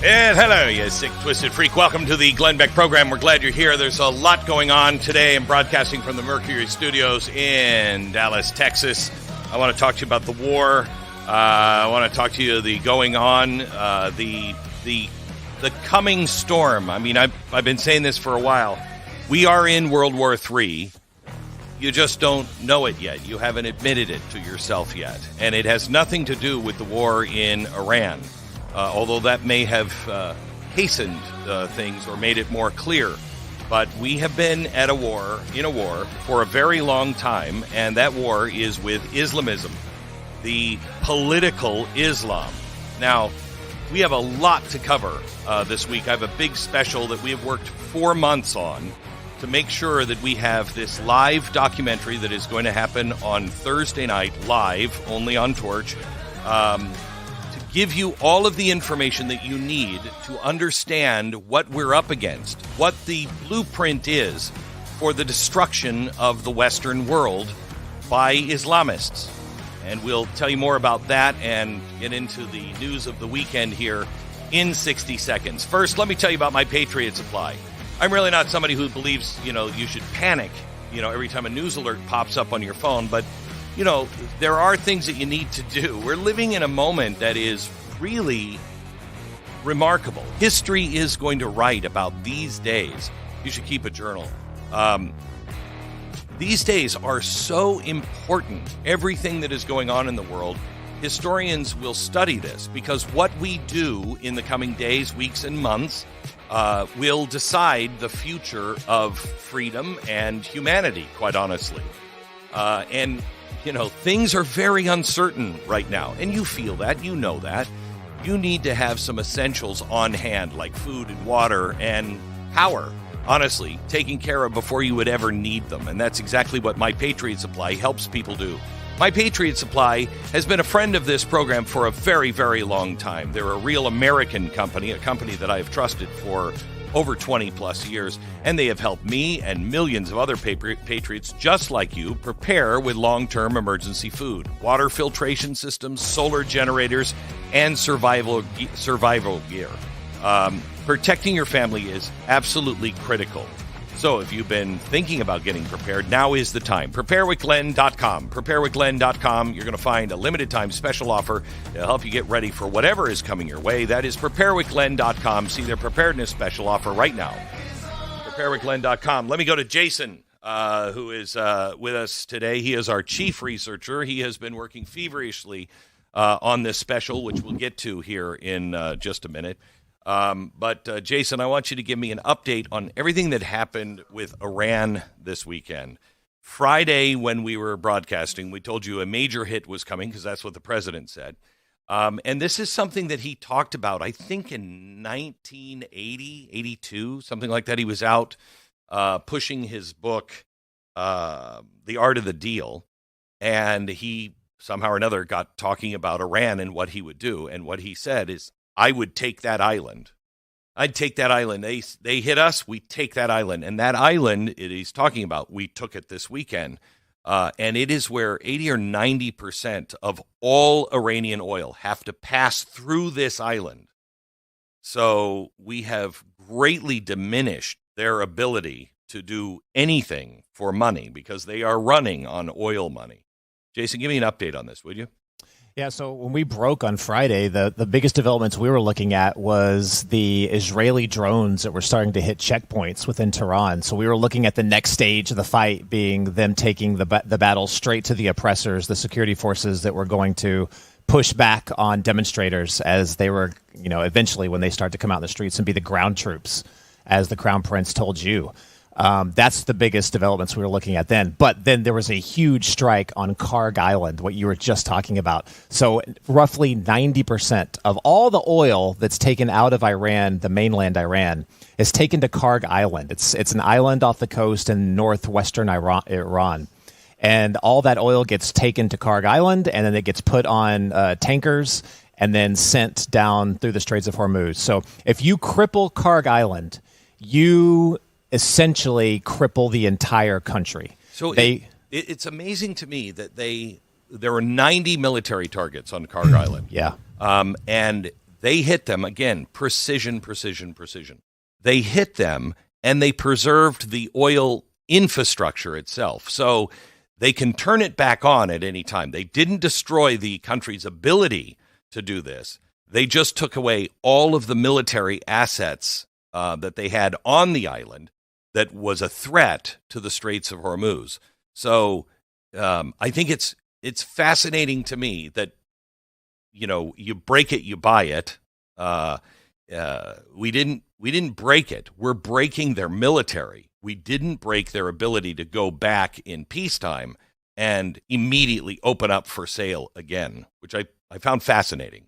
And hello, you sick, twisted freak. Welcome to the Glenn Beck program. We're glad you're here. There's a lot going on today. I'm broadcasting from the Mercury Studios in Dallas, Texas. I want to talk to you about the war. I want to talk to you the going on, the coming storm. I mean, I've been saying this for a while. We are in World War III. You just don't know it yet. You haven't admitted it to yourself yet. And it has nothing to do with the war in Iran. Although that may have hastened things or made it more clear. But we have been in a war for a very long time, and that war is with Islamism, the political Islam. Now, we have a lot to cover this week. I have a big special that we have worked 4 months on to make sure that we have this live documentary that is going to happen on Thursday night, live, only on Torch, give you all of the information that you need to understand what we're up against, what the blueprint is for the destruction of the Western world by Islamists. And we'll tell you more about that and get into the news of the weekend here in 60 seconds. First, let me tell you about my Patriot Supply. I'm really not somebody who believes, you should panic, every time a news alert pops up on your phone, but there are things that you need to do. We're living in a moment that is really remarkable. History is going to write about these days. You should keep a journal. These days are so important. Everything that is going on in the world, historians will study this because what we do in the coming days, weeks, and months will decide the future of freedom and humanity, quite honestly. Things are very uncertain right now, and you feel that, you know that. You need to have some essentials on hand, like food and water and power, honestly, taken care of before you would ever need them, and that's exactly what My Patriot Supply helps people do. My Patriot Supply has been a friend of this program for a very, very long time. They're a real American company, a company that I have trusted for over 20 plus years, and they have helped me and millions of other patriots just like you prepare with long-term emergency food, water filtration systems, solar generators, and survival gear. Protecting your family is absolutely critical. So if you've been thinking about getting prepared, now is the time. PrepareWithGlenn.com. PrepareWithGlenn.com. You're going to find a limited-time special offer to help you get ready for whatever is coming your way. That is PrepareWithGlenn.com. See their preparedness special offer right now. PrepareWithGlenn.com. Let me go to Jason, who is with us today. He is our chief researcher. He has been working feverishly on this special, which we'll get to here in just a minute. But Jason, I want you to give me an update on everything that happened with Iran this weekend. Friday, when we were broadcasting, we told you a major hit was coming because that's what the president said. And this is something that he talked about, I think, in 1980, 82, something like that. He was out pushing his book, The Art of the Deal, and he somehow or another got talking about Iran and what he would do. And what he said is, I would take that island. I'd take that island. They hit us, we take that island. And that island he's talking about, we took it this weekend. And it is where 80 or 90% of all Iranian oil have to pass through this island. So we have greatly diminished their ability to do anything for money because they are running on oil money. Jason, give me an update on this, would you? Yeah, so when we broke on Friday, the biggest developments we were looking at was the Israeli drones that were starting to hit checkpoints within Tehran. So we were looking at the next stage of the fight being them taking the battle straight to the oppressors, the security forces that were going to push back on demonstrators as they were, eventually when they start to come out in the streets and be the ground troops, as the Crown Prince told you. That's the biggest developments we were looking at then. But then there was a huge strike on Karg Island, what you were just talking about. So roughly 90% of all the oil that's taken out of Iran, the mainland Iran, is taken to Karg Island. It's an island off the coast in northwestern Iran. And all that oil gets taken to Karg Island, and then it gets put on tankers and then sent down through the Straits of Hormuz. So if you cripple Karg Island, you essentially cripple the entire country. So it's amazing to me that there were 90 military targets on Karg Island. Yeah. And They hit them, again, precision, precision, precision. They hit them, and they preserved the oil infrastructure itself. So they can turn it back on at any time. They didn't destroy the country's ability to do this. They just took away all of the military assets that they had on the island that was a threat to the Straits of Hormuz. So I think it's fascinating to me that, you break it, you buy it. We didn't break it. We're breaking their military. We didn't break their ability to go back in peacetime and immediately open up for sale again, which I found fascinating.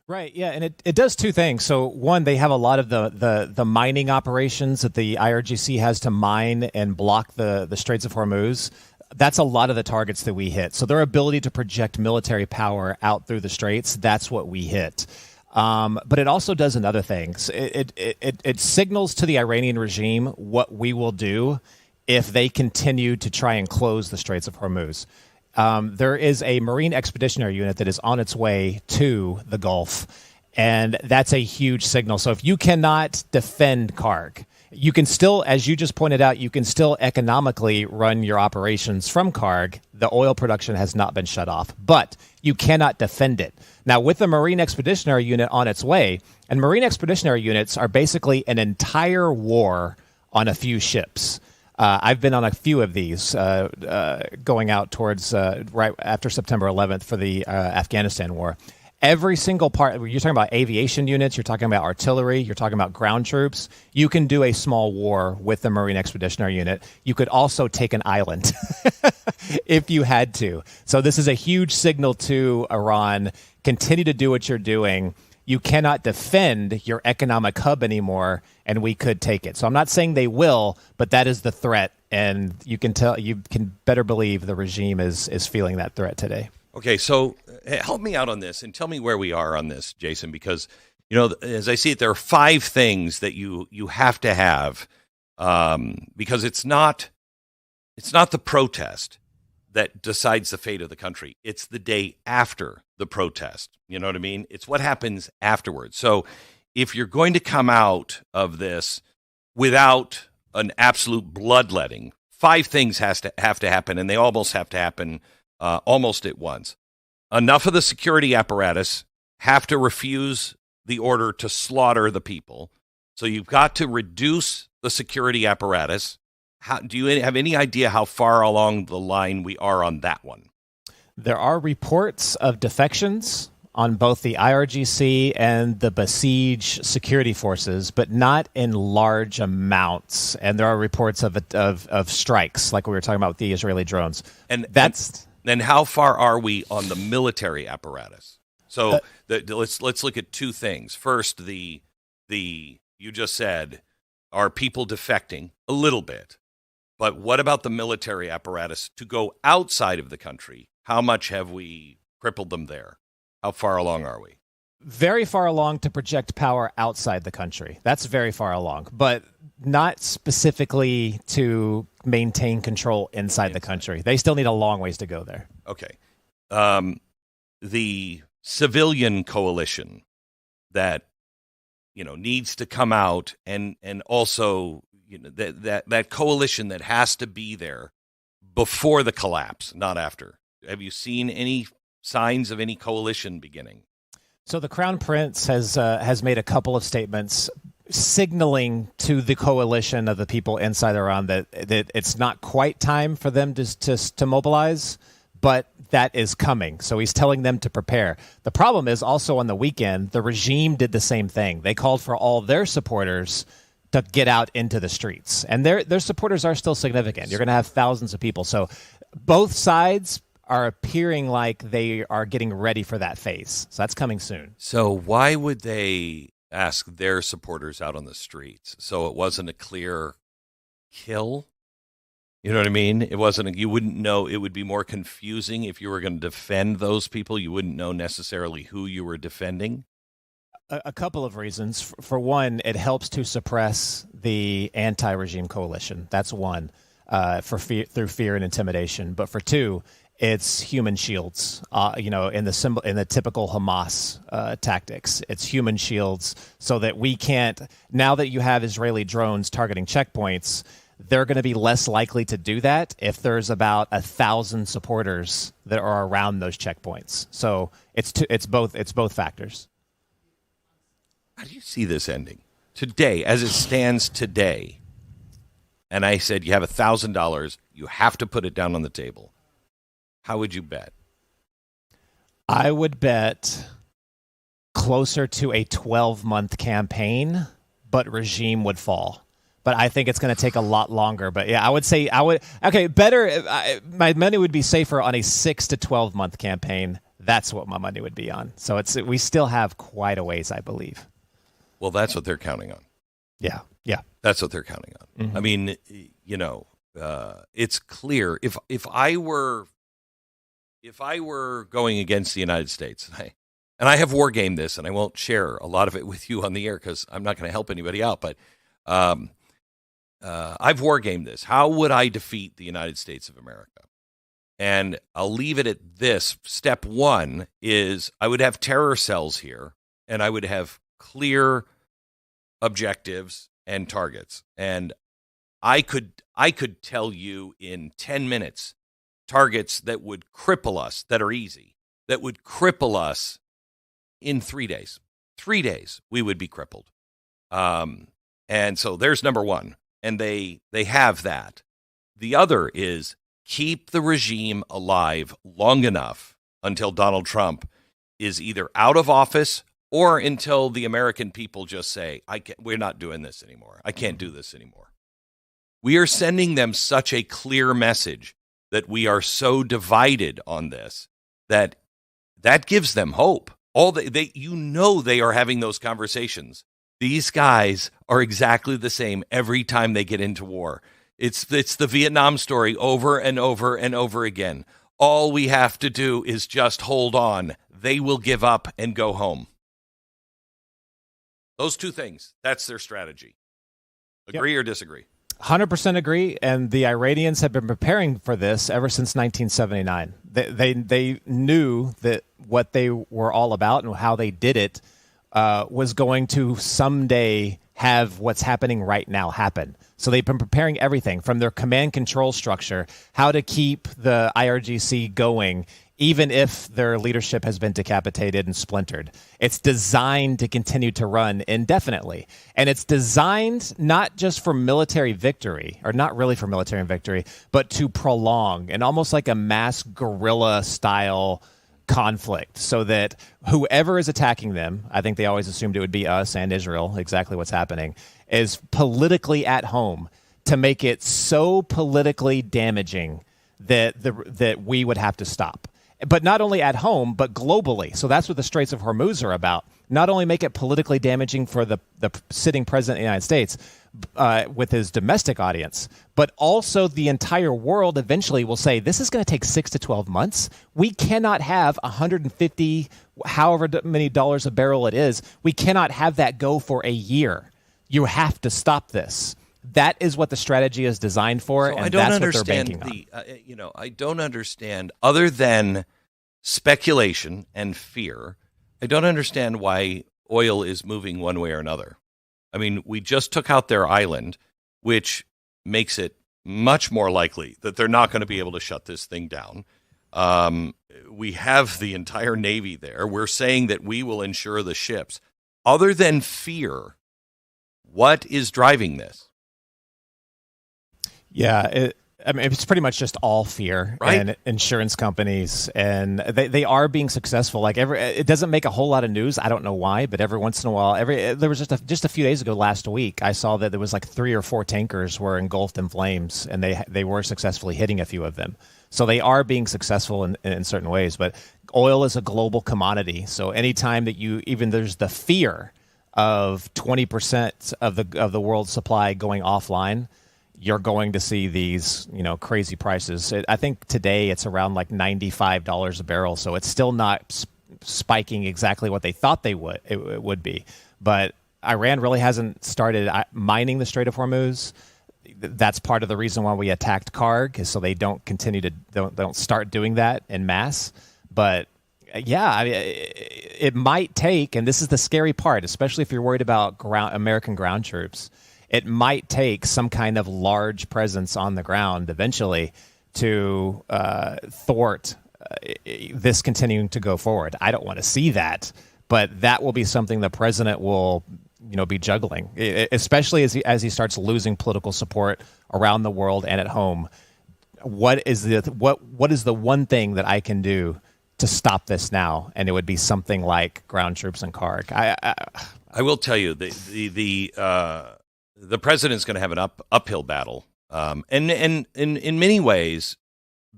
Right, yeah, and it does two things. So one, they have a lot of the mining operations that the IRGC has to mine and block the Straits of Hormuz. That's a lot of the targets that we hit. So their ability to project military power out through the Straits, that's what we hit. But it also does another thing. It signals to the Iranian regime what we will do if they continue to try and close the Straits of Hormuz. There is a Marine Expeditionary Unit that is on its way to the Gulf, and that's a huge signal. So if you cannot defend Karg, you can still, as you just pointed out, you can still economically run your operations from Karg. The oil production has not been shut off, but you cannot defend it. Now, with the Marine Expeditionary Unit on its way, and Marine Expeditionary Units are basically an entire war on a few ships. I've been on a few of these going out towards right after September 11th for the Afghanistan war. Every single part, you're talking about aviation units, you're talking about artillery, you're talking about ground troops. You can do a small war with the Marine Expeditionary Unit. You could also take an island if you had to. So this is a huge signal to Iran. Continue to do what you're doing. You cannot defend your economic hub anymore, and we could take it. So I'm not saying they will, but that is the threat, and you can better believe the regime is feeling that threat today. Okay, so help me out on this and tell me where we are on this, Jason, because, as I see it, there are 5 things that you have to have because it's not the protest that decides the fate of the country. It's the day after the protest. You know what I mean? It's what happens afterwards. So if you're going to come out of this without an absolute bloodletting, 5 things have to happen, and they almost have to happen almost at once. Enough of the security apparatus have to refuse the order to slaughter the people. So you've got to reduce the security apparatus. Do you have any idea how far along the line we are on that one? There are reports of defections on both the IRGC and the Basij security forces, but not in large amounts. And there are reports of strikes, like we were talking about with the Israeli drones. And then how far are we on the military apparatus? So let's look at 2 things. First, you just said, are people defecting? A little bit. But what about the military apparatus to go outside of the country? How much have we crippled them there? How far along are we? Very far along to project power outside the country. That's very far along, but not specifically to maintain control inside the country. They still need a long ways to go there. Okay. The civilian coalition that needs to come out and also that coalition that has to be there before the collapse, not after. Have you seen any signs of any coalition beginning? So the Crown Prince has made a couple of statements signaling to the coalition of the people inside Iran that it's not quite time for them to mobilize, but that is coming. So he's telling them to prepare. The problem is also on the weekend, the regime did the same thing. They called for all their supporters to get out into the streets. And their supporters are still significant. You're going to have thousands of people. So both sides are appearing like they are getting ready for that phase. So that's coming soon. So why would they ask their supporters out on the streets? So it wasn't a clear kill? You know what I mean? It wasn't. You wouldn't know. It would be more confusing if you were going to defend those people. You wouldn't know necessarily who you were defending. A couple of reasons. For one, it helps to suppress the anti-regime coalition. That's one, through fear and intimidation. But for two, it's human shields. In the typical Hamas tactics, it's human shields so that we can't. Now that you have Israeli drones targeting checkpoints, they're going to be less likely to do that if there's about 1,000 supporters that are around those checkpoints. So it's both factors. How do you see this ending today, as it stands today? And I said, you have $1,000. You have to put it down on the table. How would you bet? I would bet closer to a 12-month campaign, but regime would fall. But I think it's going to take a lot longer. But yeah, I would say better. My money would be safer on a 6 to 12-month campaign. That's what my money would be on. So we still have quite a ways, I believe. Well, that's what they're counting on. Yeah. That's what they're counting on. Mm-hmm. I mean, it's clear. If I were going against the United States, and I have war gamed this, and I won't share a lot of it with you on the air because I'm not going to help anybody out, but I've war gamed this. How would I defeat the United States of America? And I'll leave it at this. Step one is I would have terror cells here, and I would have clear objectives and targets. And I could tell you in 10 minutes targets that would cripple us, that are easy, that would cripple us in 3 days. 3 days, we would be crippled. And so there's number one. And they have that. The other is keep the regime alive long enough until Donald Trump is either out of office or until the American people just say, we're not doing this anymore. I can't do this anymore. We are sending them such a clear message that we are so divided on this that gives them hope. They are having those conversations. These guys are exactly the same every time they get into war. It's the Vietnam story over and over and over again. All we have to do is just hold on. They will give up and go home. Those two things, that's their strategy. Agree or disagree? 100% agree, and the Iranians have been preparing for this ever since 1979. They knew that what they were all about and how they did it was going to someday have what's happening right now happen. So they've been preparing everything from their command control structure, how to keep the IRGC going, even if their leadership has been decapitated and splintered. It's designed to continue to run indefinitely. And it's designed not just for military victory, or not really for military victory, but to prolong, and almost like a mass guerrilla style conflict, so that whoever is attacking them, I think they always assumed it would be us and Israel, exactly what's happening, is politically at home, to make it so politically damaging that we would have to stop. But not only at home, but globally. So that's what the Straits of Hormuz are about. Not only make it politically damaging for the sitting president of the United States with his domestic audience, but also the entire world eventually will say, this is going to take 6 to 12 months. We cannot have 150, however many dollars a barrel it is. We cannot have that go for a year. You have to stop this. That is what the strategy is designed for, so and that's what they're banking on. I don't understand, other than speculation and fear, I don't understand why oil is moving one way or another. I mean, we just took out their island, which makes it much more likely that they're not going to be able to shut this thing down. We have the entire Navy there. We're saying that we will insure the ships. Other than fear, what is driving this? Yeah, it's pretty much just all fear, right? And insurance companies, and they are being successful. Like it doesn't make a whole lot of news. I don't know why, but every once in a while, there was just a few days ago, last week, I saw that there was like 3 or 4 tankers were engulfed in flames, and they were successfully hitting a few of them. So they are being successful in certain ways. But oil is a global commodity, so anytime that there's the fear of 20% of the world's supply going offline, you're going to see these, crazy prices. I think today it's around like $95 a barrel, so it's still not spiking exactly what they thought it would be. But Iran really hasn't started mining the Strait of Hormuz. That's part of the reason why we attacked Karg, is so they don't continue to don't start doing that en masse. But yeah, I mean, it might take, and this is the scary part, especially if you're worried about American ground troops. It might take some kind of large presence on the ground eventually to thwart this continuing to go forward. I don't want to see that, but that will be something the president will, be juggling, especially as he starts losing political support around the world and at home. What is the one thing that I can do to stop this now? And it would be something like ground troops and Karg. I will tell you, the president's going to have an uphill battle, and in many ways,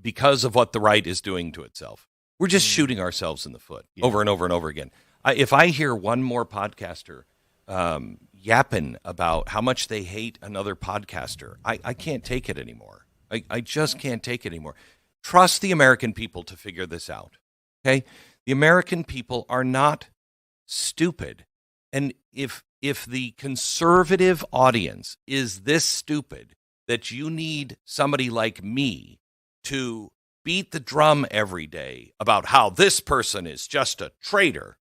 because of what the right is doing to itself. We're just shooting ourselves in the foot over and over and over again. If I hear one more podcaster yapping about how much they hate another podcaster, I can't take it anymore. I just can't take it anymore. Trust the American people to figure this out. Okay? The American people are not stupid. And if the conservative audience is this stupid that you need somebody like me to beat the drum every day about how this person is just a traitor,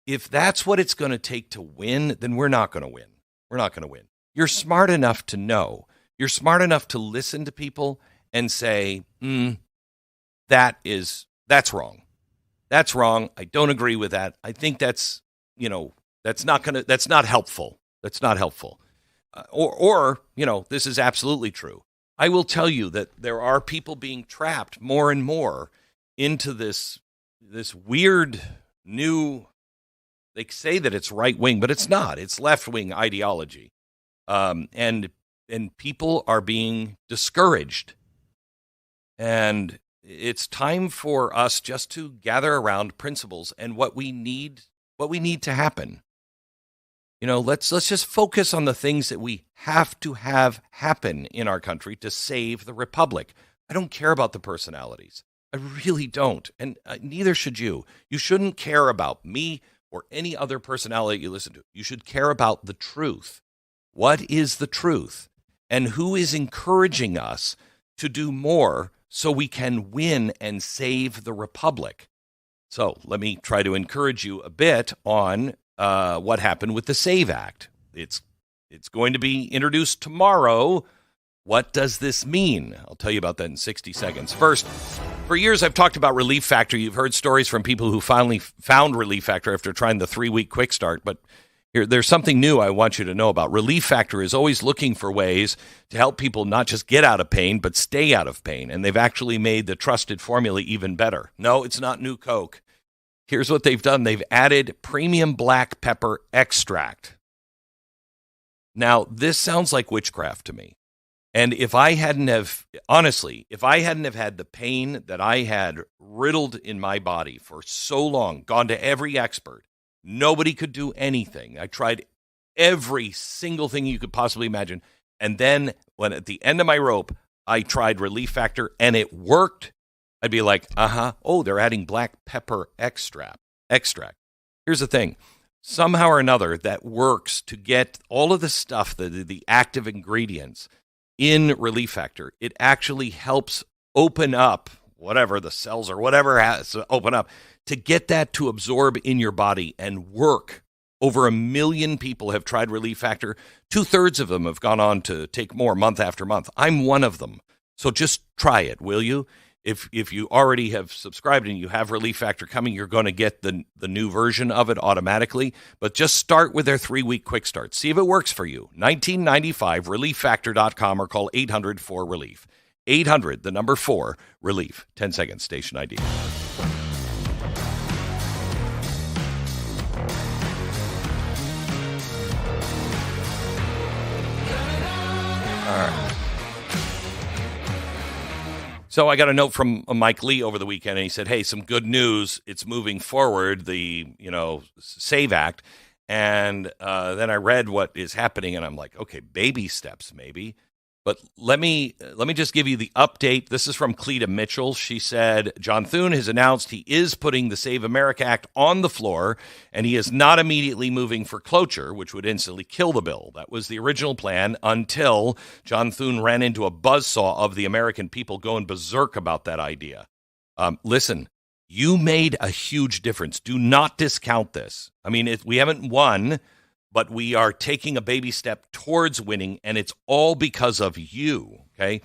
if that's what it's going to take to win, then we're not going to win. We're not going to win. You're smart enough to know. You're smart enough to listen to people and say, that's wrong. That's wrong. I don't agree with that. I think that's not helpful. That's not helpful. Or this is absolutely true. I will tell you that there are people being trapped more and more into this weird new, they say that it's right wing, but it's not. It's left wing ideology. And people are being discouraged. And it's time for us just to gather around principles and what we need to happen. Let's just focus on the things that we have to have happen in our country to save the republic. I don't care about the personalities. I really don't. And neither should you. You shouldn't care about me or any other personality you listen to. You should care about the truth. What is the truth? And who is encouraging us to do more so we can win and save the republic? So let me try to encourage you a bit on what happened with the SAVE Act. It's going to be introduced tomorrow. What does this mean? I'll tell you about that in 60 seconds. First, for years I've talked about Relief Factor. You've heard stories from people who finally found Relief Factor after trying the 3-week quick start. But there's something new I want you to know about. Relief Factor is always looking for ways to help people not just get out of pain, but stay out of pain. And they've actually made the trusted formula even better. No, it's not new Coke. Here's what they've done. They've added premium black pepper extract. Now, this sounds like witchcraft to me. And if I hadn't have had the pain that I had riddled in my body for so long, gone to every expert, nobody could do anything. I tried every single thing you could possibly imagine. And then when at the end of my rope, I tried Relief Factor and it worked, I'd be like, oh, they're adding black pepper extract. Here's the thing. Somehow or another, that works to get all of the stuff, the active ingredients in Relief Factor. It actually helps open up whatever the cells or whatever has to open up to get that to absorb in your body and work. Over 1 million people have tried Relief Factor. 2/3 of them have gone on to take more month after month. I'm one of them. So just try it, will you? If you already have subscribed and you have Relief Factor coming, you're going to get the new version of it automatically. But just start with their 3-week quick start. See if it works for you. $19.95, relieffactor.com, or call 800-4-RELIEF. 800, the number 4, RELIEF. 10 seconds, station ID. All right. So I got a note from Mike Lee over the weekend, and he said, hey, some good news. It's moving forward, the SAVE Act. And then I read what is happening, and I'm like, okay, baby steps maybe. But let me just give you the update. This is from Cleta Mitchell. She said John Thune has announced he is putting the Save America Act on the floor, and he is not immediately moving for cloture, which would instantly kill the bill. That was the original plan until John Thune ran into a buzzsaw of the American people going berserk about that idea. Listen, you made a huge difference. Do not discount this. I mean, we haven't won, but we are taking a baby step towards winning, and it's all because of you, okay?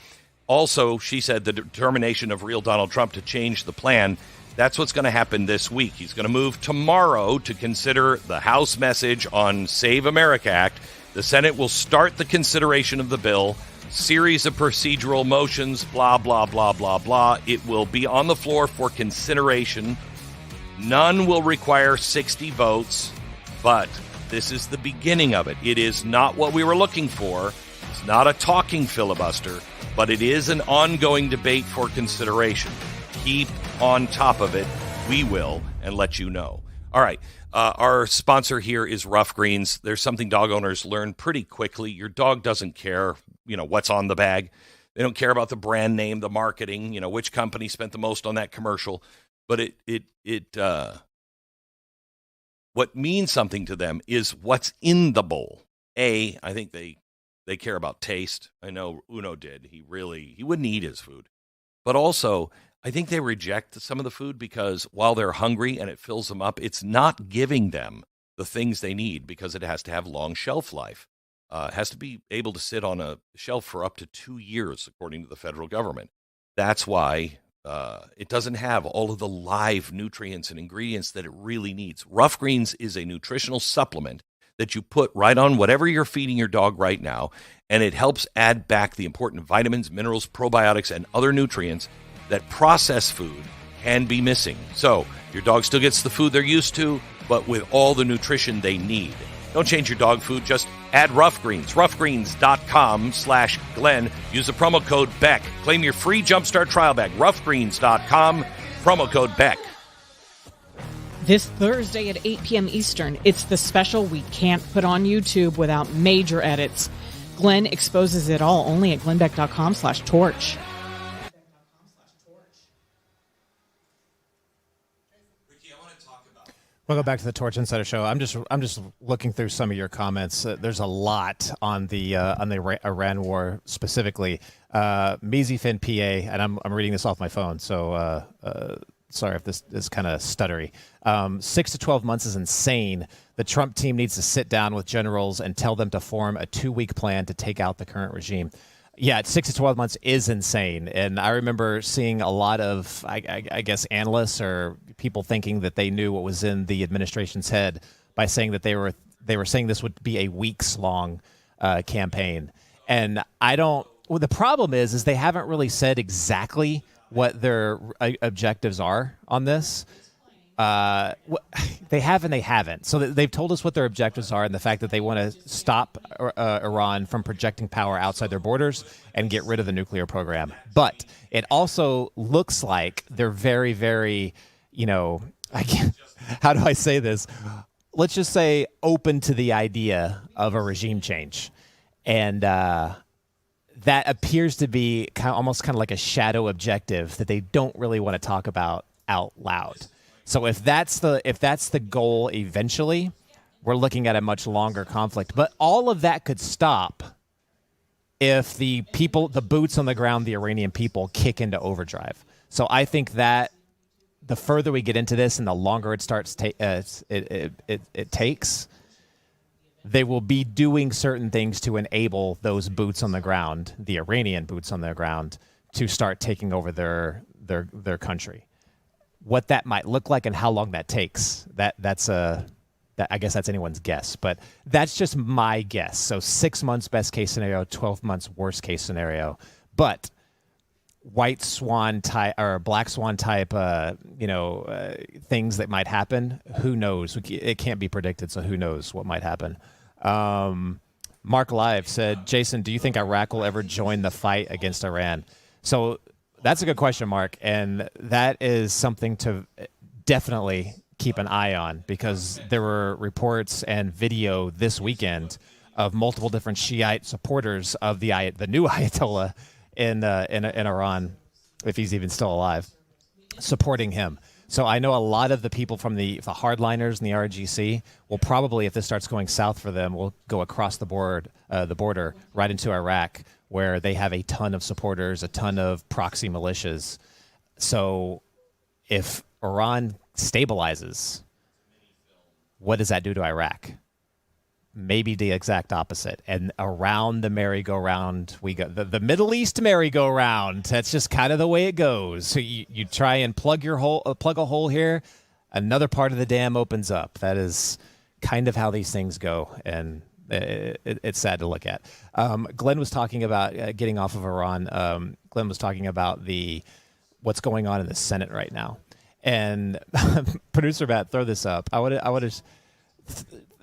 Also, she said the determination of real Donald Trump to change the plan, that's what's going to happen this week. He's going to move tomorrow to consider the House message on Save America Act. The Senate will start the consideration of the bill, series of procedural motions, blah, blah, blah, blah, blah. It will be on the floor for consideration. None will require 60 votes, but this is the beginning of it. It is not what we were looking for. It's not a talking filibuster, but it is an ongoing debate for consideration. Keep on top of it. We will, and let you know. All right. Our sponsor here is Rough Greens. There's something dog owners learn pretty quickly. Your dog doesn't care, what's on the bag. They don't care about the brand name, the marketing, which company spent the most on that commercial. But what means something to them is what's in the bowl. I think they care about taste. I know Uno did. He wouldn't eat his food. But also, I think they reject some of the food because while they're hungry and it fills them up, it's not giving them the things they need because it has to have long shelf life. It has to be able to sit on a shelf for up to 2 years, according to the federal government. That's why it doesn't have all of the live nutrients and ingredients that it really needs. Rough Greens is a nutritional supplement that you put right on whatever you're feeding your dog right now, and it helps add back the important vitamins, minerals, probiotics, and other nutrients that processed food can be missing. So your dog still gets the food they're used to, but with all the nutrition they need. Don't change your dog food. Just add Rough Greens. roughgreens.com/Glenn. Use the promo code Beck. Claim your free Jumpstart trial bag. roughgreens.com, promo code Beck. This Thursday at 8 p.m. Eastern, it's the special we can't put on YouTube without major edits. Glenn exposes it all only at glennbeck.com/torch. Welcome back to the Torch Insider Show. I'm just looking through some of your comments. There's a lot on the Iran war specifically. Measyfin PA, and I'm reading this off my phone, so sorry if this is kind of stuttery. 6 to 12 months is insane. The Trump team needs to sit down with generals and tell them to form a 2-week plan to take out the current regime. Yeah, 6 to 12 months is insane. And I remember seeing a lot of, I guess, analysts or people thinking that they knew what was in the administration's head by saying that they were saying this would be a weeks-long campaign. And the problem is they haven't really said exactly what their objectives are on this. They have and they haven't. So they've told us what their objectives are and the fact that they want to stop Iran from projecting power outside their borders and get rid of the nuclear program. But it also looks like they're very, very, how do I say this? Let's just say open to the idea of a regime change. And that appears to be almost kind of like a shadow objective that they don't really want to talk about out loud. So if that's the goal eventually, we're looking at a much longer conflict. But all of that could stop if the boots on the ground, the Iranian people, kick into overdrive. So I think that the further we get into this and the longer it takes, they will be doing certain things to enable those boots on the ground, the Iranian boots on the ground, to start taking over their country. What that might look like and how long that takes, I guess that's anyone's guess, but that's just my guess. So 6 months best case scenario, 12 months worst case scenario. But white swan type or black swan type, things that might happen. Who knows? It can't be predicted, so who knows what might happen. Mark Live said, Jason, do you think Iraq will ever join the fight against Iran? So that's a good question, Mark, and that is something to definitely keep an eye on because there were reports and video this weekend of multiple different Shiite supporters of the new Ayatollah in Iran, if he's even still alive, supporting him. So I know a lot of the people from the hardliners and the RGC will probably, if this starts going south for them, will go across the border right into Iraq, where they have a ton of supporters, a ton of proxy militias. So if Iran stabilizes, what does that do to Iraq? Maybe the exact opposite. And around the merry-go-round we go. The Middle East merry-go-round. That's just kind of the way it goes. So you try and plug a hole here, another part of the dam opens up. That is kind of how these things go, and it's sad to look at. Glenn was talking about getting off of Iran. Glenn was talking about what's going on in the Senate right now. And producer Matt, throw this up.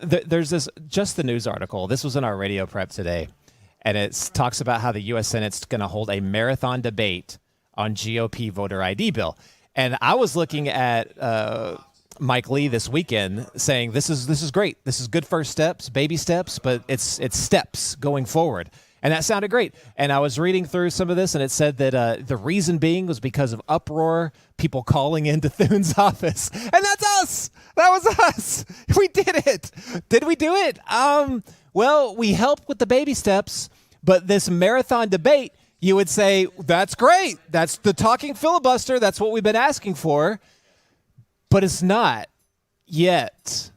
There's just the news article. This was in our radio prep today, and it talks about how the U.S. Senate's going to hold a marathon debate on GOP voter ID bill. And I was looking at Mike Lee this weekend saying this is great. This is good first steps, baby steps, but it's steps going forward. And that sounded great. And I was reading through some of this, and it said that the reason being was because of uproar, people calling into Thune's office. And that's us. That was us. We did it. Did we do it? Well, we helped with the baby steps, but this marathon debate, you would say, that's great. That's the talking filibuster. That's what we've been asking for. But it's not yet.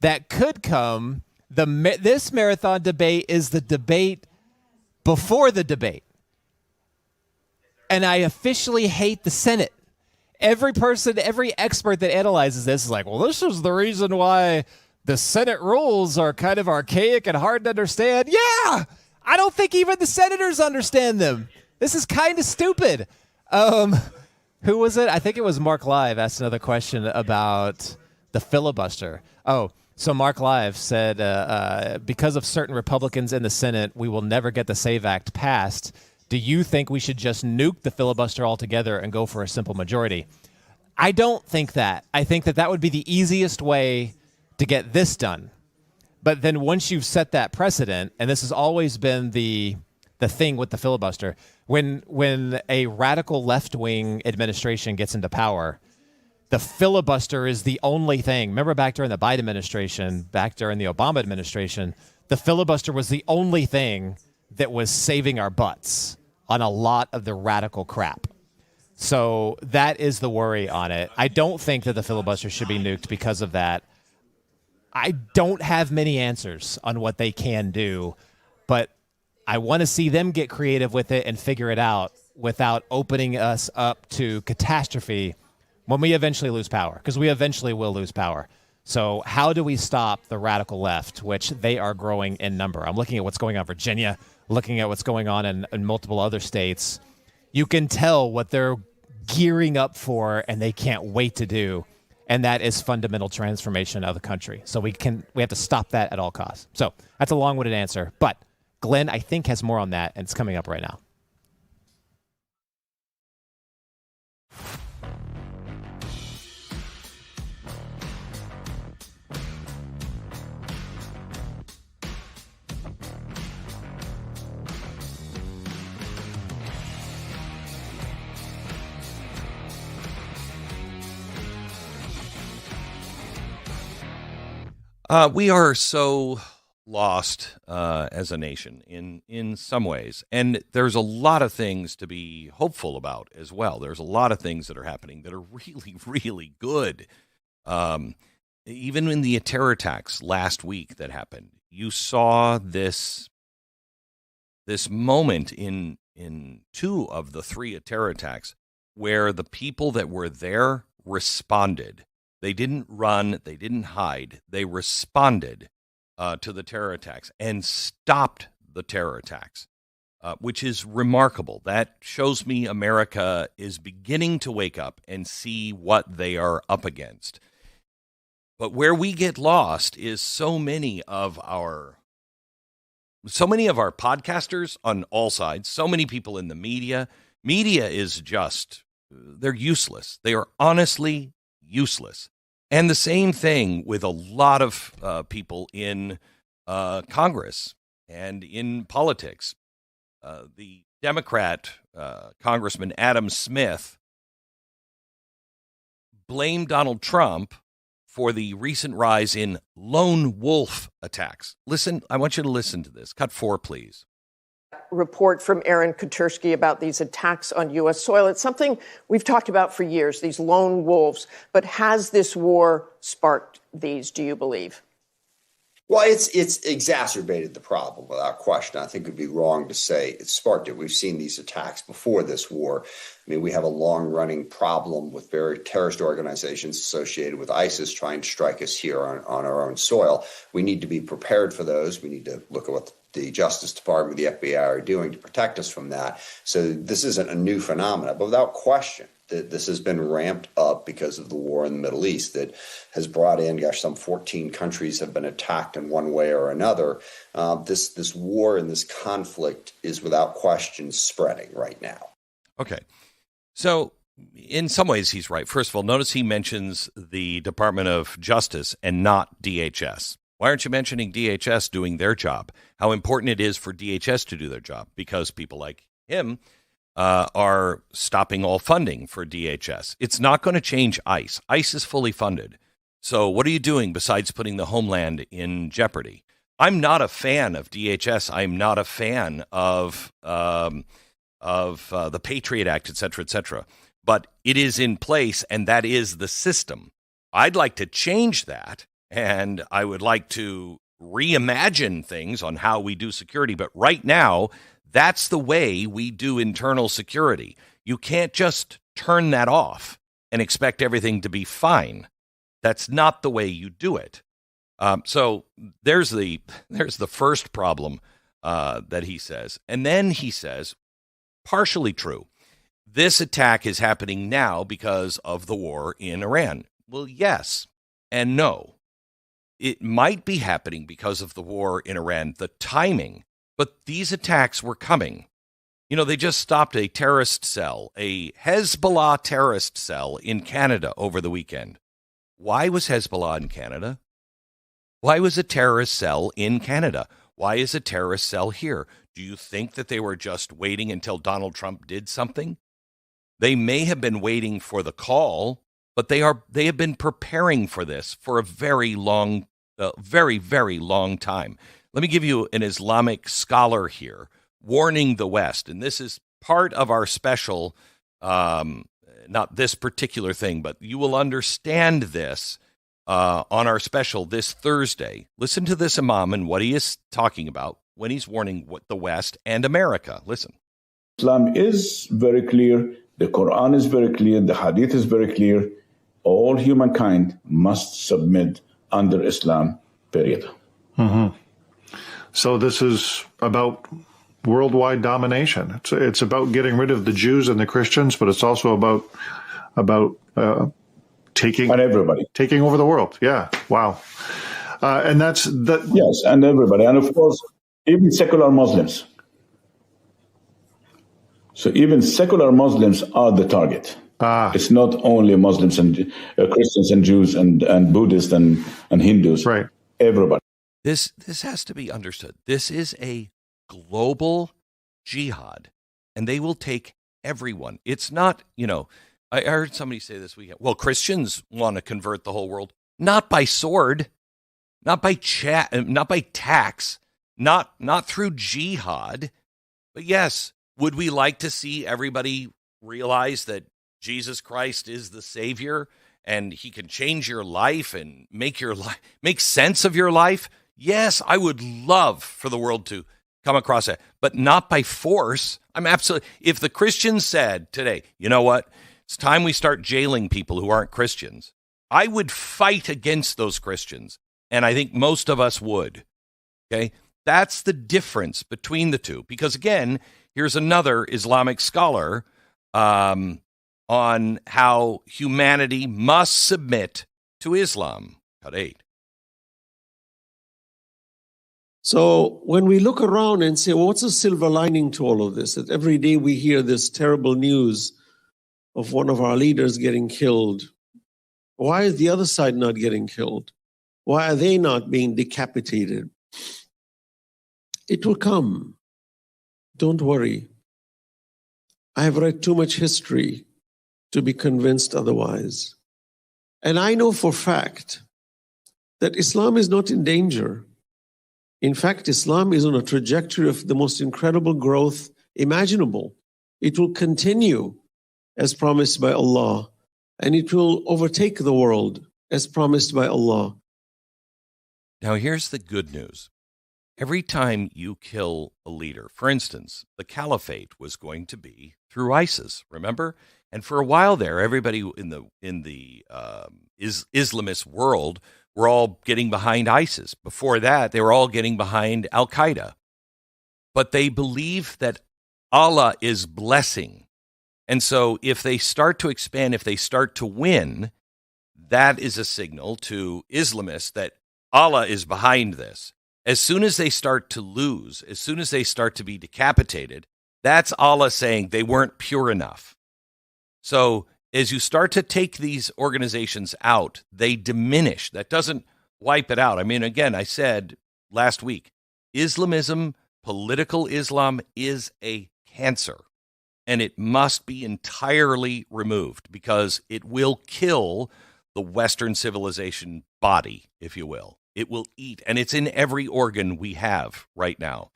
That could come. This marathon debate is the debate before the debate. And I officially hate the Senate. Every expert that analyzes this is like, well, this is the reason why the Senate rules are kind of archaic and hard to understand. Yeah, I don't think even the senators understand them. This is kind of stupid. Who was it? I think it was Mark Live asked another question about the filibuster. Oh, so Mark Live said, because of certain Republicans in the Senate, we will never get the SAVE Act passed. Do you think we should just nuke the filibuster altogether and go for a simple majority? I don't think that. I think that would be the easiest way to get this done. But then once you've set that precedent, and this has always been the thing with the filibuster, when a radical left-wing administration gets into power, the filibuster is the only thing. Remember back during the Biden administration, back during the Obama administration, the filibuster was the only thing that was saving our butts on a lot of the radical crap. So that is the worry on it. I don't think that the filibuster should be nuked because of that. I don't have many answers on what they can do, but I want to see them get creative with it and figure it out without opening us up to catastrophe when we eventually lose power, because we eventually will lose power. So how do we stop the radical left, which they are growing in number? I'm looking at what's going on in Virginia, looking at what's going on in multiple other states. You can tell what they're gearing up for and they can't wait to do, and that is fundamental transformation of the country. So we have to stop that at all costs. So that's a long-winded answer, but Glenn, I think, has more on that, and it's coming up right now. We are so lost as a nation in some ways, and there's a lot of things to be hopeful about as well. There's a lot of things that are happening that are really, really good. Even in the terror attacks last week that happened, you saw this moment in two of the three terror attacks where the people that were there responded. They didn't run. They didn't hide. They responded to the terror attacks and stopped the terror attacks, which is remarkable. That shows me America is beginning to wake up and see what they are up against. But where we get lost is so many of our podcasters on all sides, so many people in the media. Media is just, they're useless. They are honestly useless. And the same thing with a lot of people in Congress and in politics. The Democrat Congressman Adam Smith blamed Donald Trump for the recent rise in lone wolf attacks. Listen, I want you to listen to this. Cut 4, please. Report from Aaron Katursky about these attacks on U.S. soil. It's something we've talked about for years, these lone wolves. But has this war sparked these, do you believe? Well, it's exacerbated the problem without question. I think it would be wrong to say it sparked it. We've seen these attacks before this war. I mean, we have a long-running problem with various terrorist organizations associated with ISIS trying to strike us here on our own soil. We need to be prepared for those. We need to look at what the Justice Department, the FBI are doing to protect us from that. So this isn't a new phenomenon, but without question, this has been ramped up because of the war in the Middle East that has brought in, some 14 countries have been attacked in one way or another. This war and this conflict is without question spreading right now. Okay. So in some ways, he's right. First of all, notice he mentions the Department of Justice and not DHS. Why aren't you mentioning DHS doing their job? How important it is for DHS to do their job? Because people like him are stopping all funding for DHS. It's not going to change ICE. ICE is fully funded. So what are you doing besides putting the homeland in jeopardy? I'm not a fan of DHS. I'm not a fan of the Patriot Act, et cetera, et cetera. But it is in place, and that is the system. I'd like to change that, and I would like to reimagine things on how we do security. But right now, that's the way we do internal security. You can't just turn that off and expect everything to be fine. That's not the way you do it. So there's the first problem that he says. And then he says, partially true, this attack is happening now because of the war in Iran. Well, yes and no. It might be happening because of the war in Iran, the timing. But these attacks were coming. You know, they just stopped a terrorist cell, a Hezbollah terrorist cell in Canada over the weekend. Why was Hezbollah in Canada? Why was a terrorist cell in Canada? Why is a terrorist cell here? Do you think that they were just waiting until Donald Trump did something? They may have been waiting for the call, but they have been preparing for this for a very long time. Let me give you an Islamic scholar here warning the West, and this is part of our special, not this particular thing, but you will understand this on our special this Thursday. Listen to this imam and what he is talking about when he's warning the West and America. Listen. Islam is very clear. The Quran is very clear. The Hadith is very clear. All humankind must submit under Islam, period. Mm-hmm. So this is about worldwide domination. It's about getting rid of the Jews and the Christians, but it's also about taking over the world. Yeah, wow. And that's that. Yes, and everybody, and of course, even secular Muslims. So even secular Muslims are the target. It's not only Muslims and Christians and Jews and Buddhists and Hindus. Right. Everybody. This has to be understood. This is a global jihad, and they will take everyone. It's not, I heard somebody say this weekend, well, Christians want to convert the whole world. Not by sword, not by not by tax, not through jihad. But yes, would we like to see everybody realize that Jesus Christ is the Savior and he can change your life and make sense of your life? Yes, I would love for the world to come across that, but not by force. If the Christians said today, you know what, it's time we start jailing people who aren't Christians, I would fight against those Christians. And I think most of us would. Okay. That's the difference between the two. Because again, here's another Islamic scholar, on how humanity must submit to Islam. Cut 8. So when we look around and say, well, what's the silver lining to all of this? That every day we hear this terrible news of one of our leaders getting killed. Why is the other side not getting killed? Why are they not being decapitated? It will come. Don't worry. I have read too much history to be convinced otherwise. And I know for fact that Islam is not in danger. In fact, Islam is on a trajectory of the most incredible growth imaginable. It will continue as promised by Allah, and it will overtake the world as promised by Allah. Now, here's the good news. Every time you kill a leader, for instance, the caliphate was going to be through ISIS, remember? And for a while there, everybody in the Islamist world were all getting behind ISIS. Before that, they were all getting behind Al-Qaeda. But they believe that Allah is blessing. And so if they start to expand, if they start to win, that is a signal to Islamists that Allah is behind this. As soon as they start to lose, as soon as they start to be decapitated, that's Allah saying they weren't pure enough. So as you start to take these organizations out, they diminish. That doesn't wipe it out. I mean, again, I said last week, Islamism, political Islam, is a cancer, and it must be entirely removed because it will kill the Western civilization body, if you will. It will eat, and it's in every organ we have right now.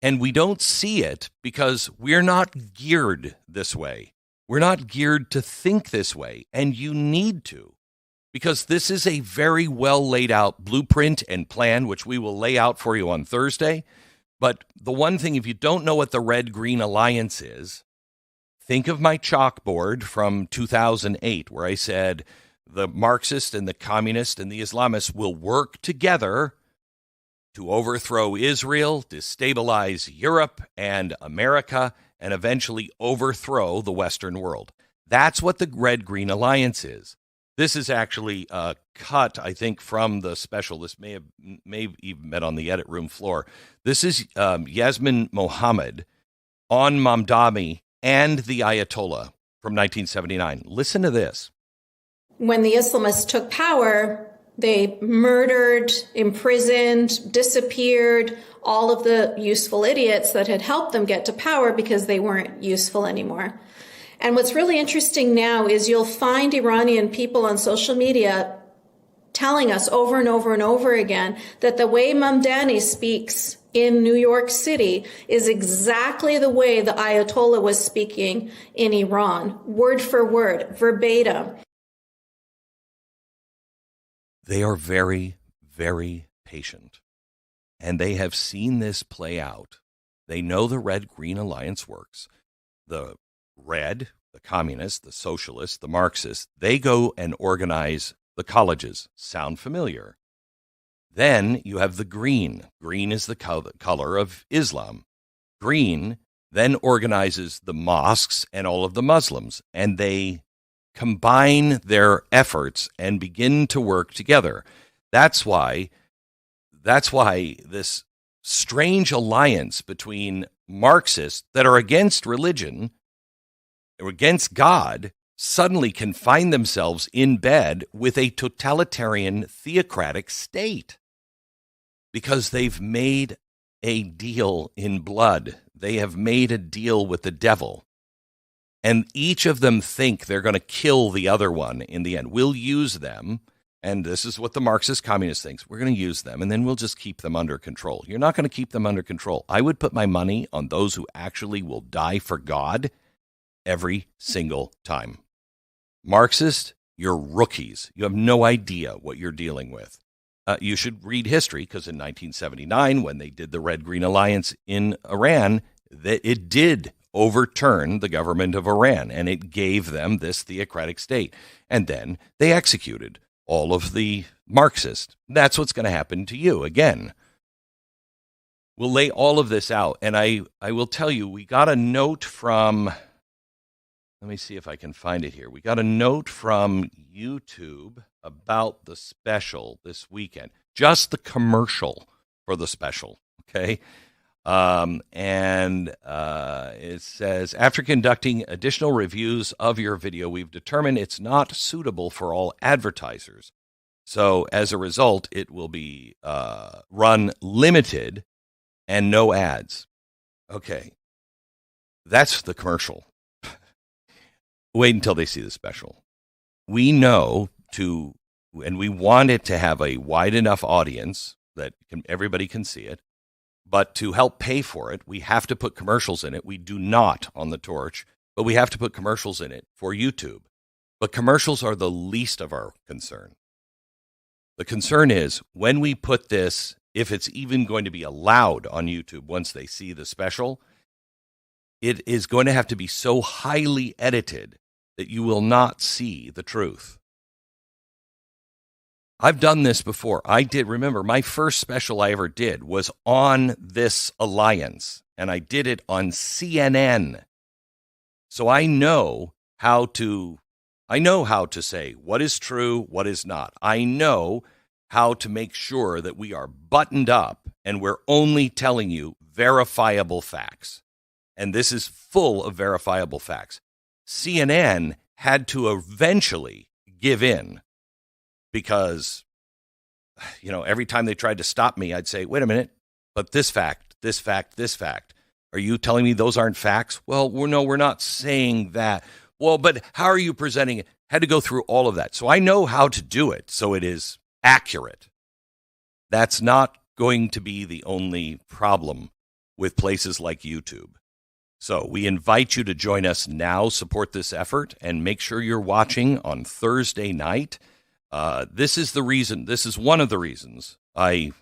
And we don't see it because we're not geared this way. We're not geared to think this way, and you need to, because this is a very well laid out blueprint and plan, which we will lay out for you on Thursday. But the one thing, if you don't know what the Red-Green Alliance is, think of my chalkboard from 2008, where I said the Marxist and the communist and the Islamists will work together to overthrow Israel, destabilize Europe and America, and eventually overthrow the Western world. That's what the Red-Green Alliance is. This is actually a cut, I think, from the special. This may have even been on the edit room floor. This is Yasmin Mohammed on Mamdani and the Ayatollah from 1979. Listen to this. When the Islamists took power, they murdered, imprisoned, disappeared all of the useful idiots that had helped them get to power because they weren't useful anymore. And what's really interesting now is you'll find Iranian people on social media telling us over and over and over again that the way Mamdani speaks in New York City is exactly the way the Ayatollah was speaking in Iran, word for word, verbatim. They are very, very patient, and they have seen this play out. They know the Red-Green Alliance works. The Red, the communists, the socialists, the Marxists, they go and organize the colleges. Sound familiar? Then you have the green. Green is the color of Islam. Green then organizes the mosques and all of the Muslims, and they combine their efforts and begin to work together. That's why this strange alliance between Marxists that are against religion or against God suddenly can find themselves in bed with a totalitarian theocratic state because they've made a deal in blood. They have made a deal with the devil. And each of them think they're going to kill the other one in the end. We'll use them, and this is what the Marxist communist thinks. We're going to use them, and then we'll just keep them under control. You're not going to keep them under control. I would put my money on those who actually will die for God every single time. Marxist, you're rookies. You have no idea what you're dealing with. You should read history, because in 1979, when they did the Red-Green Alliance in Iran, it did overturn the government of Iran, and it gave them this theocratic state. And then they executed all of the Marxists. That's what's going to happen to you again. We'll lay all of this out, and I will tell you, we got a note from, let me see if I can find it here. We got a note from YouTube about the special this weekend, just the commercial for the special, okay? It says, after conducting additional reviews of your video, we've determined it's not suitable for all advertisers. So as a result, it will be run limited and no ads. Okay. That's the commercial. Wait until they see the special. We know and we want it to have a wide enough audience that everybody can see it. But to help pay for it, we have to put commercials in it. We do not on the Torch, but we have to put commercials in it for YouTube. But commercials are the least of our concern. The concern is when we put this, if it's even going to be allowed on YouTube once they see the special, it is going to have to be so highly edited that you will not see the truth. I've done this before. Remember, my first special I ever did was on this alliance, and I did it on CNN. So I know how to say what is true, what is not. I know how to make sure that we are buttoned up and we're only telling you verifiable facts. And this is full of verifiable facts. CNN had to eventually give in because, every time they tried to stop me, I'd say, wait a minute, but this fact, this fact, this fact. Are you telling me those aren't facts? Well, no, we're not saying that. Well, but how are you presenting it? Had to go through all of that. So I know how to do it so it is accurate. That's not going to be the only problem with places like YouTube. So we invite you to join us now, support this effort, and make sure you're watching on Thursday night. This is one of the reasons I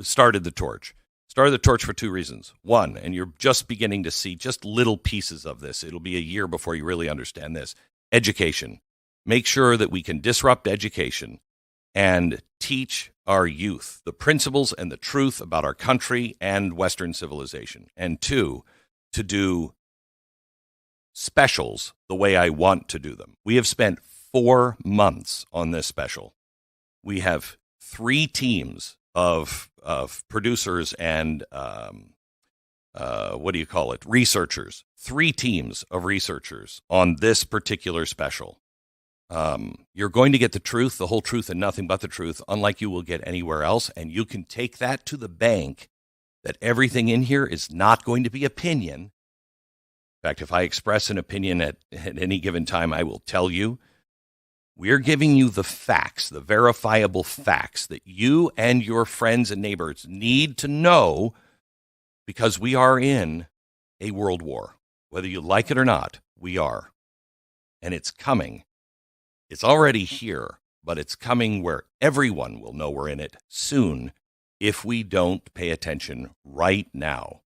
started the Torch. Started the Torch for two reasons. One, and you're just beginning to see just little pieces of this. It'll be a year before you really understand this. Education. Make sure that we can disrupt education and teach our youth the principles and the truth about our country and Western civilization. And two, to do specials the way I want to do them. We have spent 4 months on this special. We have 3 teams of producers and researchers. 3 teams of researchers on this particular special. You're going to get the truth, the whole truth, and nothing but the truth, unlike you will get anywhere else. And you can take that to the bank that everything in here is not going to be opinion. In fact, if I express an opinion at any given time, I will tell you. We're giving you the facts, the verifiable facts that you and your friends and neighbors need to know because we are in a world war. Whether you like it or not, we are. And it's coming. It's already here, but it's coming where everyone will know we're in it soon if we don't pay attention right now.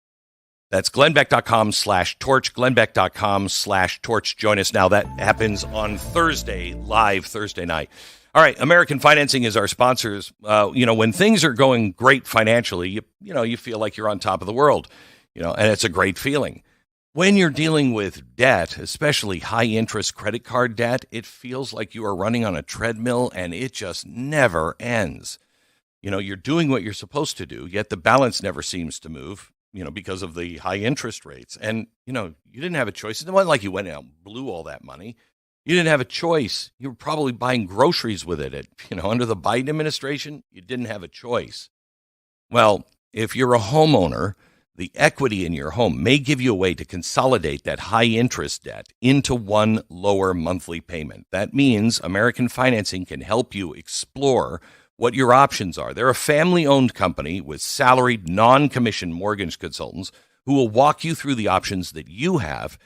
That's glennbeck.com/torch, glennbeck.com/torch. Join us now. That happens on Thursday, live Thursday night. All right, American Financing is our sponsors. When things are going great financially, you feel like you're on top of the world, and it's a great feeling. When you're dealing with debt, especially high-interest credit card debt, it feels like you are running on a treadmill and it just never ends. You're doing what you're supposed to do, yet the balance never seems to move, because of the high interest rates. And, you didn't have a choice. It wasn't like you went out and blew all that money. You didn't have a choice. You were probably buying groceries with it. Under the Biden administration, you didn't have a choice. Well, if you're a homeowner, the equity in your home may give you a way to consolidate that high interest debt into one lower monthly payment. That means American Financing can help you explore what your options are. They're a family-owned company with salaried, non-commissioned mortgage consultants who will walk you through the options that you have,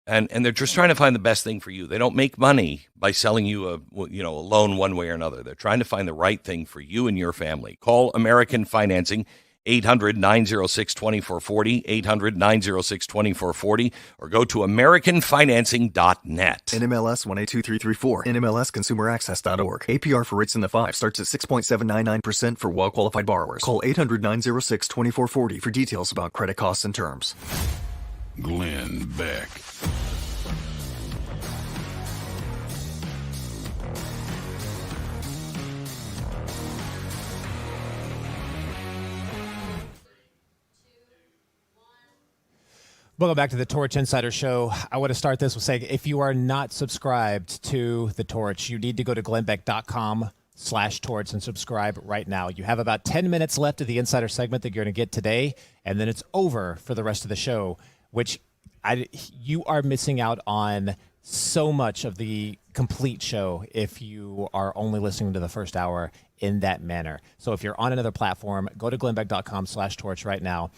and they're just trying to find the best thing for you. They don't make money by selling you a loan one way or another. They're trying to find the right thing for you and your family. Call American Financing, 800-906-2440, 800-906-2440, or go to AmericanFinancing.net. NMLS 182334, NMLSConsumerAccess.org. APR for rates in the 5 starts at 6.799% for well-qualified borrowers. Call 800-906-2440 for details about credit costs and terms. Glenn Beck. Welcome back to the Torch Insider Show. I want to start this with saying, if you are not subscribed to the Torch, you need to go to glennbeck.com glenbeck.com/torch and subscribe right now. You have about 10 minutes left of the Insider segment that you're going to get today, and then it's over for the rest of the show, which you are missing out on so much of the complete show if you are only listening to the first hour in that manner. So if you're on another platform, go to glenbeck.com/torch right now.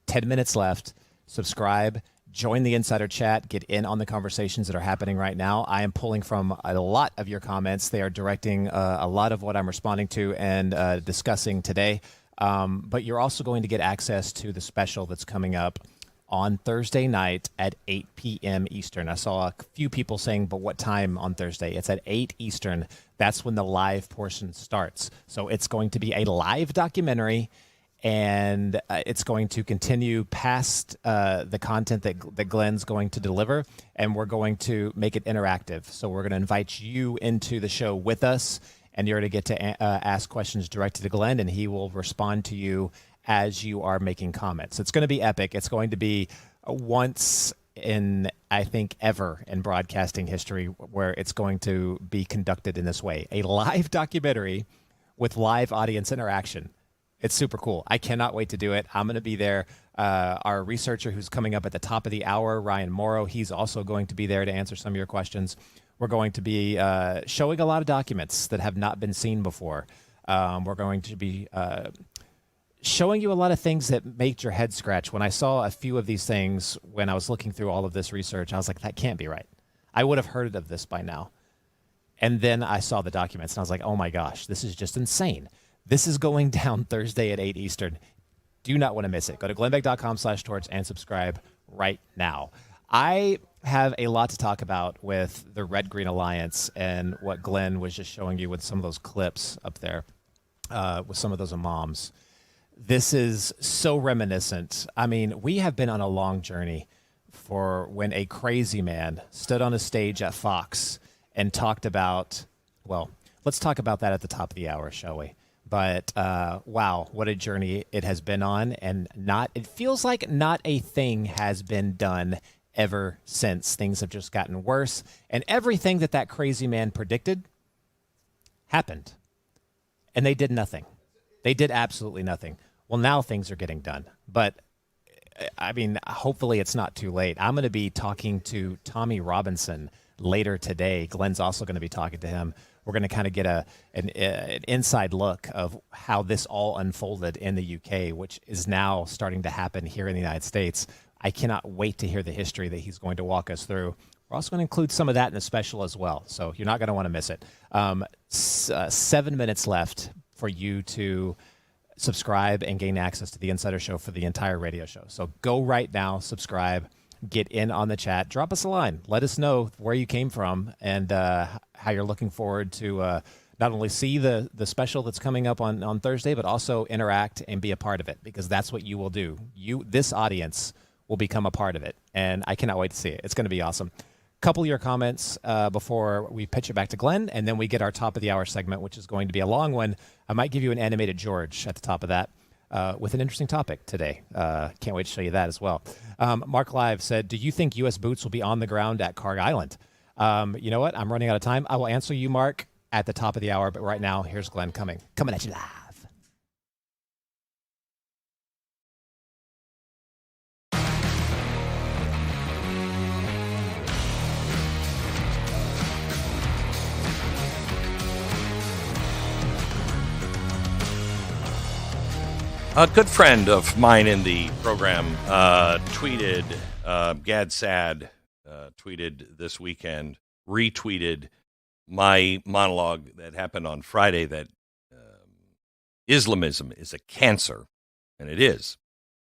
10 minutes left. Subscribe. Join the Insider Chat. Get in on the conversations that are happening right now. I am pulling from a lot of your comments. They are directing a lot of what I'm responding to and discussing today. But you're also going to get access to the special that's coming up on Thursday night at 8 p.m. Eastern. I saw a few people saying, but what time on Thursday? It's at 8 Eastern. That's when the live portion starts. So it's going to be a live documentary, and it's going to continue past the content that Glenn's going to deliver, and we're going to make it interactive. So we're going to invite you into the show with us, and you're going to get to ask questions directly to Glenn, and he will respond to you as you are making comments. It's going to be epic. It's going to be once in, I think, ever in broadcasting history where it's going to be conducted in this way. A live documentary with live audience interaction. It's super cool. I cannot wait to do it. I'm going to be there. Our researcher who's coming up at the top of the hour, Ryan Morrow, he's also going to be there to answer some of your questions. We're going to be showing a lot of documents that have not been seen before. We're going to be showing you a lot of things that make your head scratch. When I saw a few of these things, when I was looking through all of this research, I was like, that can't be right. I would have heard of this by now. And then I saw the documents, and I was like, oh my gosh, this is just insane. This is going down Thursday at 8 Eastern. Do not want to miss it. Go to glenbeck.com/torch and subscribe right now. I have a lot to talk about with the Red-Green Alliance and what Glenn was just showing you with some of those clips up there with some of those imams. This is so reminiscent. I mean, we have been on a long journey for when a crazy man stood on a stage at Fox and talked about, well, let's talk about that at the top of the hour, shall we? But wow, what a journey it has been on. And it feels like not a thing has been done ever since. Things have just gotten worse. And everything that crazy man predicted happened. And they did nothing. They did absolutely nothing. Well, now things are getting done. But, I mean, hopefully it's not too late. I'm going to be talking to Tommy Robinson later today. Glenn's also going to be talking to him. We're going to kind of get an inside look of how this all unfolded in the UK, which is now starting to happen here in the United States. I cannot wait to hear the history that he's going to walk us through. We're also going to include some of that in the special as well, so you're not going to want to miss it. 7 minutes left for you to subscribe and gain access to the Insider Show for the entire radio show. So go right now, subscribe, get in on the chat, drop us a line. Let us know where you came from and how you're looking forward to not only see the special that's coming up on Thursday, but also interact and be a part of it, because that's what you will do. This audience will become a part of it, and I cannot wait to see it. It's going to be awesome. Couple of your comments before we pitch it back to Glenn, and then we get our top of the hour segment, which is going to be a long one. I might give you an animated George at the top of that with an interesting topic today. Can't wait to show you that as well. Mark Live said, do you think U.S. boots will be on the ground at Carg Island? You know what? I'm running out of time. I will answer you, Mark, at the top of the hour, but right now, here's Glenn coming at you live. A good friend of mine in the program tweeted, Gad Sad tweeted this weekend, retweeted my monologue that happened on Friday that Islamism is a cancer, and it is.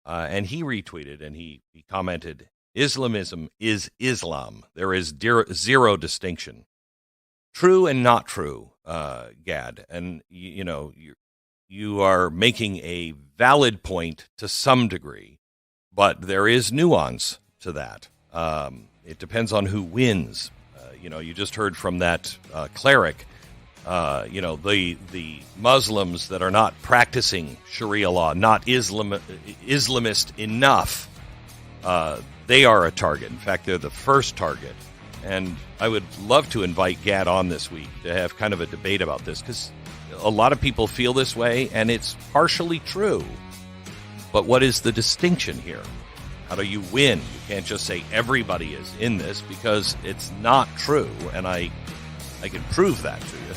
And he retweeted and he commented, Islamism is Islam. There is zero distinction. True and not true, Gad. And, you are making a valid point to some degree, but there is nuance to that. It depends on who wins. You just heard from that cleric, the Muslims that are not practicing Sharia law, not Islamist enough, they are a target. In fact, they're the first target. And I would love to invite Gad on this week to have kind of a debate about this, because a lot of people feel this way, and it's partially true. But what is the distinction here? How do you win? You can't just say everybody is in this, because it's not true, and I can prove that to you.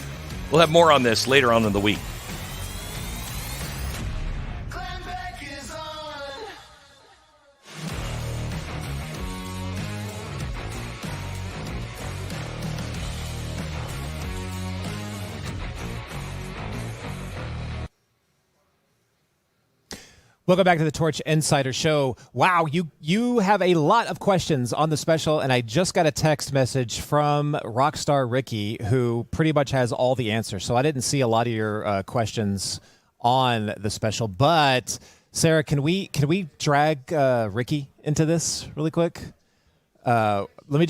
We'll have more on this later on in the week. Welcome back to the Torch Insider Show. Wow, you have a lot of questions on the special, and I just got a text message from Rockstar Ricky, who pretty much has all the answers. So I didn't see a lot of your questions on the special, but Sarah, can we drag Ricky into this really quick? Let me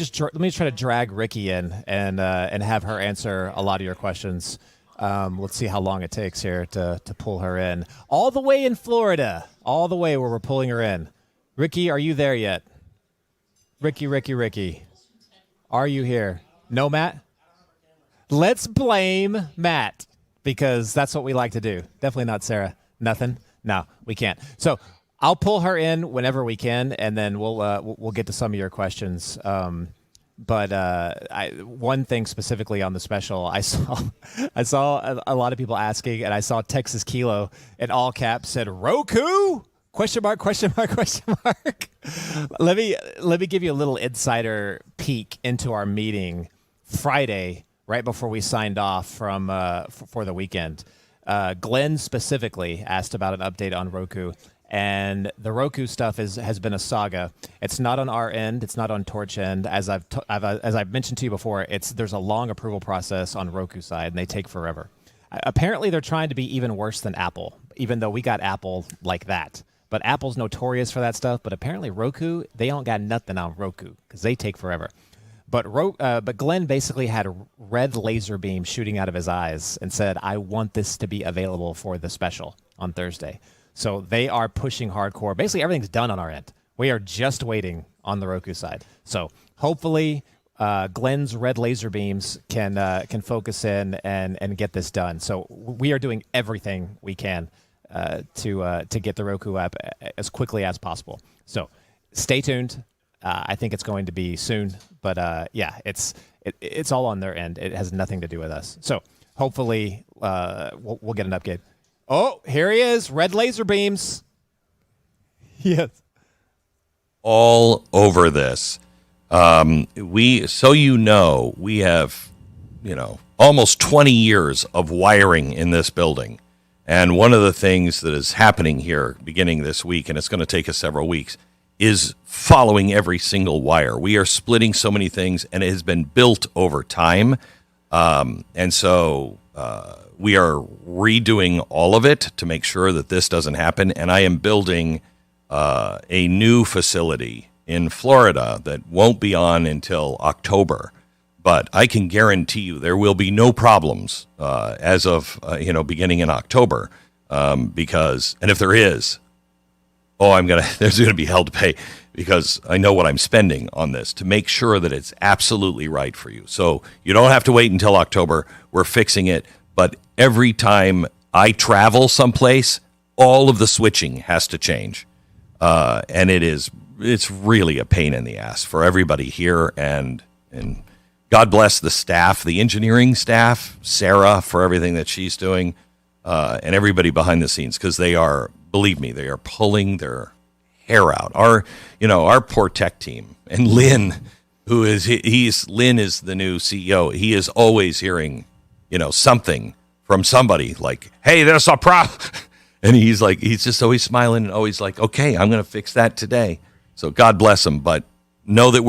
try to drag Ricky in and have her answer a lot of your questions. Let's see how long it takes here to pull her in. All the way in Florida. All the way where we're pulling her in. Ricky, are you there yet? Ricky. Are you here? No, Matt? Let's blame Matt, because that's what we like to do. Definitely not Sarah. Nothing? No, we can't. So I'll pull her in whenever we can, and then we'll get to some of your questions. But one thing specifically on the special, I saw a lot of people asking, and I saw Texas Kilo in all caps said Roku ? ? Let me give you a little insider peek into our meeting Friday, right before we signed off from for the weekend. Glenn specifically asked about an update on Roku. And the Roku stuff has been a saga. It's not on our end. It's not on Torch end. As I've mentioned to you before, there's a long approval process on Roku side, and they take forever. Apparently, they're trying to be even worse than Apple, even though we got Apple like that. But Apple's notorious for that stuff. But apparently, Roku, they don't got nothing on Roku because they take forever. But Glenn basically had a red laser beam shooting out of his eyes and said, "I want this to be available for the special on Thursday." So they are pushing hardcore. Basically, everything's done on our end. We are just waiting on the Roku side. So hopefully, Glenn's red laser beams can focus in and get this done. So we are doing everything we can to get the Roku app as quickly as possible. So stay tuned. I think it's going to be soon. But yeah, it's all on their end. It has nothing to do with us. So hopefully we'll get an update. Oh, here he is. Red laser beams. Yes. All over this. We have, almost 20 years of wiring in this building. And one of the things that is happening here beginning this week, and it's going to take us several weeks, is following every single wire. We are splitting so many things, and it has been built over time. And so we are redoing all of it to make sure that this doesn't happen. And I am building a new facility in Florida that won't be on until October. But I can guarantee you there will be no problems as of beginning in October, because, and if there is, there's going to be hell to pay, because I know what I'm spending on this to make sure that it's absolutely right for you. So you don't have to wait until October. We're fixing it. But every time I travel someplace, all of the switching has to change. And it's really a pain in the ass for everybody here. And God bless the staff, the engineering staff, Sarah, for everything that she's doing, and everybody behind the scenes, because they are, believe me, they are pulling their hair out. Our poor tech team, and Lynn, Lynn is the new CEO. He is always hearing, something from somebody like, "Hey, there's a problem," and he's just always smiling and always like, "Okay, I'm going to fix that today." So God bless him, but know that